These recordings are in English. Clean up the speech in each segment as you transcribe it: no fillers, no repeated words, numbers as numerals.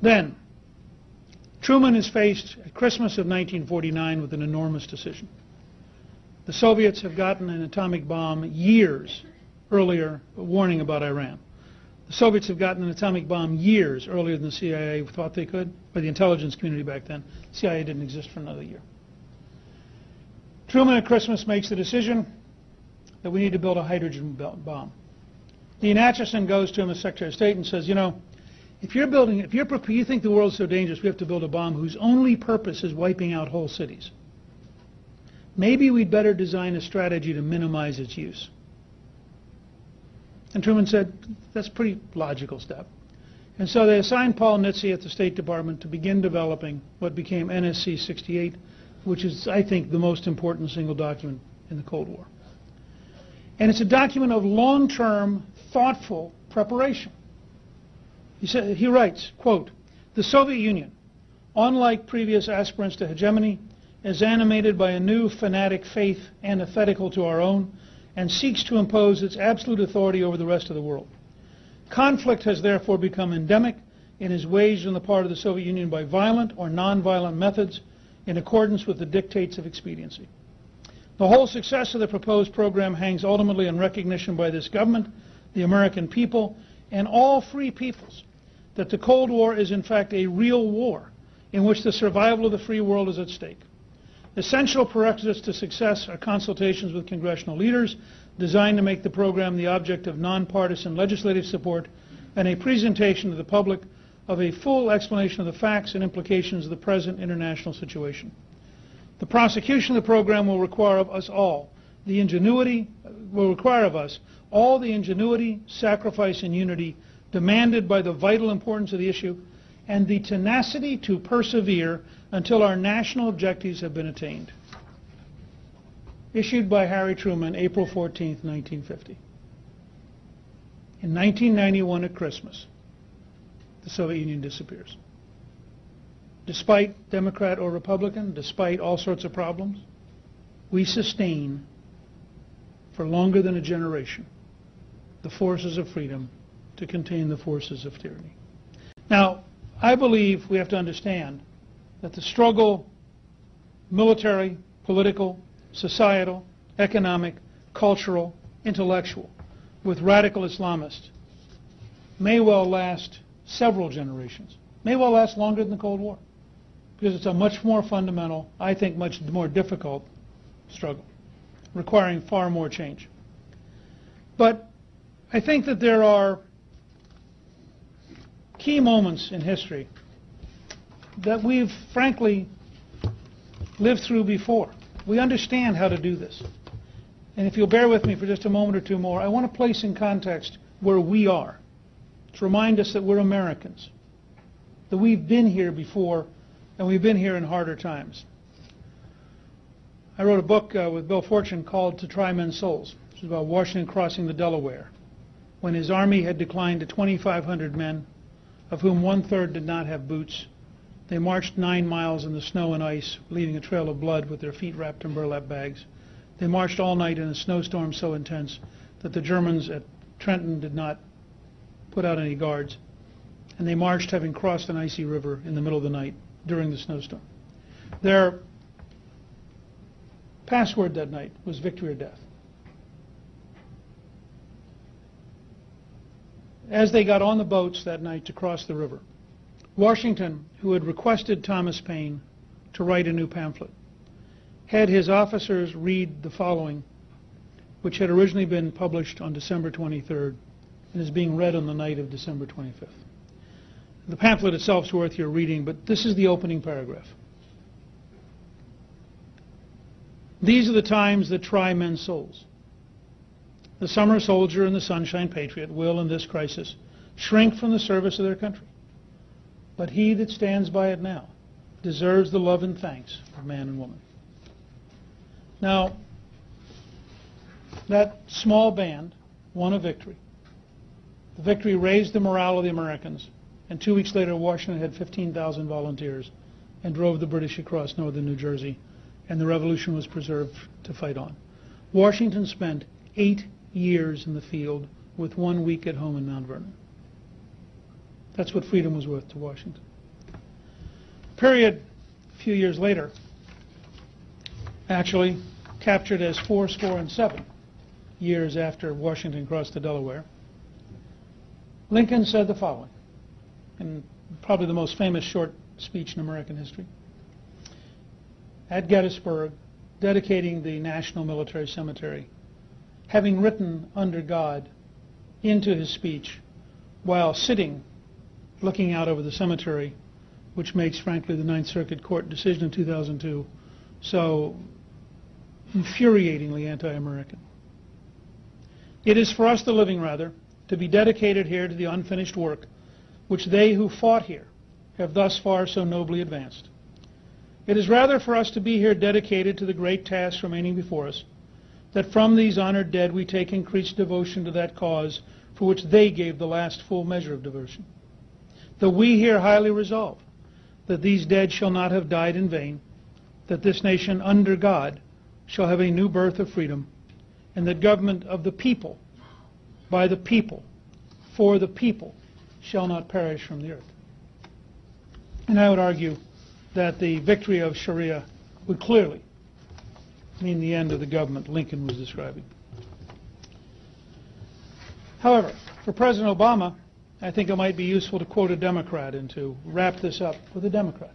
Then, Truman is faced at Christmas of 1949 with an enormous decision. The Soviets have gotten an atomic bomb years earlier, warning about Iran. The Soviets have gotten an atomic bomb years earlier than the CIA thought they could, or the intelligence community back then. The CIA didn't exist for another year. Truman at Christmas makes the decision that we need to build a hydrogen bomb. Dean Acheson goes to him as Secretary of State and says, you know, if you think the world's so dangerous, we have to build a bomb whose only purpose is wiping out whole cities. Maybe we'd better design a strategy to minimize its use. And Truman said, that's a pretty logical step. And so they assigned Paul Nitze at the State Department to begin developing what became NSC 68, which is, I think, the most important single document in the Cold War. And it's a document of long-term, thoughtful preparation. He writes, quote, the Soviet Union, unlike previous aspirants to hegemony, is animated by a new fanatic faith antithetical to our own and seeks to impose its absolute authority over the rest of the world. Conflict has therefore become endemic and is waged on the part of the Soviet Union by violent or non-violent methods in accordance with the dictates of expediency. The whole success of the proposed program hangs ultimately on recognition by this government, the American people, and all free peoples that the Cold War is in fact a real war in which the survival of the free world is at stake. Essential prerequisites to success are consultations with congressional leaders designed to make the program the object of nonpartisan legislative support and a presentation to the public of a full explanation of the facts and implications of the present international situation. The prosecution of the program will require of us all the ingenuity, sacrifice, and unity demanded by the vital importance of the issue, and the tenacity to persevere until our national objectives have been attained. Issued by Harry Truman, April 14, 1950. In 1991 at Christmas, the Soviet Union disappears. Despite Democrat or Republican, despite all sorts of problems, we sustain, for longer than a generation, the forces of freedom to contain the forces of tyranny. Now, I believe we have to understand that the struggle, military, political, societal, economic, cultural, intellectual, with radical Islamists may well last several generations, may well last longer than the Cold War, because it's a much more fundamental, I think much more difficult struggle, requiring far more change. But I think that there are key moments in history that we've frankly lived through before. We understand how to do this. And if you'll bear with me for just a moment or two more, I want to place in context where we are, to remind us that we're Americans, that we've been here before, and we've been here in harder times. I wrote a book with Bill Fortune called To Try Men's Souls, which is about Washington crossing the Delaware, when his army had declined to 2,500 men, of whom 1/3 did not have boots. They marched 9 miles in the snow and ice, leaving a trail of blood with their feet wrapped in burlap bags. They marched all night in a snowstorm so intense that the Germans at Trenton did not put out any guards. And they marched having crossed an icy river in the middle of the night during the snowstorm. Their password that night was victory or death. As they got on the boats that night to cross the river, Washington, who had requested Thomas Paine to write a new pamphlet, had his officers read the following, which had originally been published on December 23rd and is being read on the night of December 25th. The pamphlet itself is worth your reading, but this is the opening paragraph. These are the times that try men's souls. The summer soldier and the sunshine patriot will, in this crisis, shrink from the service of their country. But he that stands by it now deserves the love and thanks of man and woman. Now, that small band won a victory. The victory raised the morale of the Americans, and 2 weeks later Washington had 15,000 volunteers and drove the British across northern New Jersey, and the revolution was preserved to fight on. Washington spent 8 years in the field with 1 week at home in Mount Vernon. That's what freedom was worth to Washington. period a few years later, actually captured as 7 years after Washington crossed the Delaware, Lincoln said the following, in probably the most famous short speech in American history, at Gettysburg, dedicating the National Military Cemetery, having written "under God" into his speech while sitting looking out over the cemetery, which makes, frankly, the Ninth Circuit Court decision in 2002 so infuriatingly anti-American. It is for us, the living, rather, to be dedicated here to the unfinished work which they who fought here have thus far so nobly advanced. It is rather for us to be here dedicated to the great tasks remaining before us, that from these honored dead we take increased devotion to that cause for which they gave the last full measure of devotion. That we here highly resolve that these dead shall not have died in vain, that this nation under God shall have a new birth of freedom, and that government of the people, by the people, for the people, shall not perish from the earth. And I would argue that the victory of Sharia would clearly mean the end of the government Lincoln was describing. However, for President Obama, I think it might be useful to quote a Democrat and to wrap this up with a Democrat.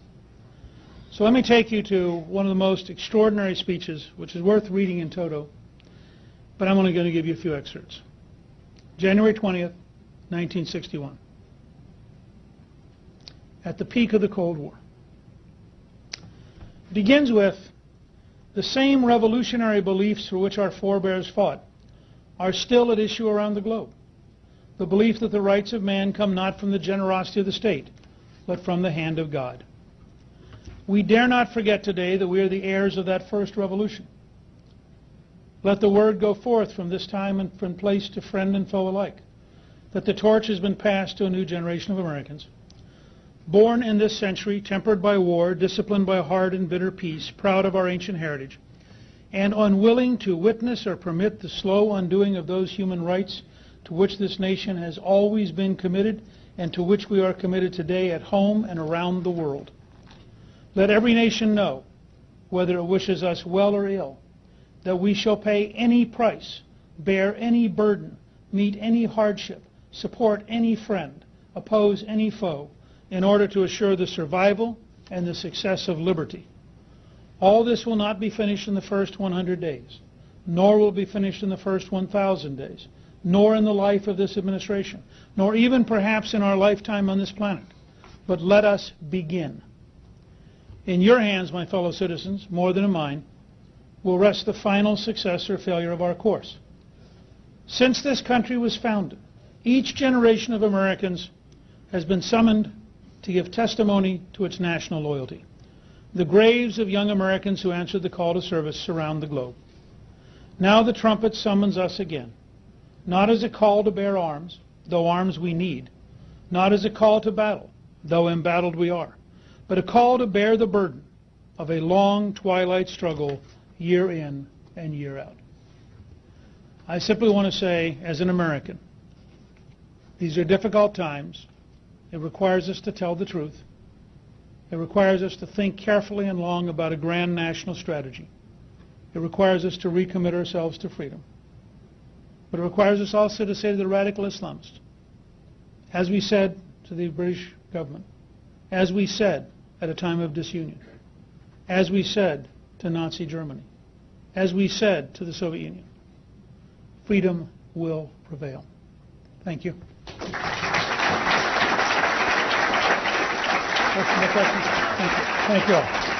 So let me take you to one of the most extraordinary speeches, which is worth reading in toto, but I'm only going to give you a few excerpts. January 20th, 1961. At the peak of the Cold War. It begins with, the same revolutionary beliefs for which our forebears fought are still at issue around the globe. The belief that the rights of man come not from the generosity of the state, but from the hand of God. We dare not forget today that we are the heirs of that first revolution. Let the word go forth from this time and from place to friend and foe alike, that the torch has been passed to a new generation of Americans, born in this century, tempered by war, disciplined by hard and bitter peace, proud of our ancient heritage, and unwilling to witness or permit the slow undoing of those human rights to which this nation has always been committed and to which we are committed today at home and around the world. Let every nation know, whether it wishes us well or ill, that we shall pay any price, bear any burden, meet any hardship, support any friend, oppose any foe, in order to assure the survival and the success of liberty. All this will not be finished in the first 100 days, nor will be finished in the first 1,000 days, nor in the life of this administration, nor even perhaps in our lifetime on this planet. But let us begin. In your hands, my fellow citizens, more than in mine, will rest the final success or failure of our course. Since this country was founded, each generation of Americans has been summoned to give testimony to its national loyalty. The graves of young Americans who answered the call to service surround the globe. Now the trumpet summons us again, not as a call to bear arms, though arms we need, not as a call to battle, though embattled we are, but a call to bear the burden of a long twilight struggle year in and year out. I simply want to say, as an American, these are difficult times. It requires us to tell the truth. It requires us to think carefully and long about a grand national strategy. It requires us to recommit ourselves to freedom. But it requires us also to say to the radical Islamists, as we said to the British government, as we said at a time of disunion, as we said to Nazi Germany, as we said to the Soviet Union, freedom will prevail. Thank you. Questions? Thank you. Thank you all.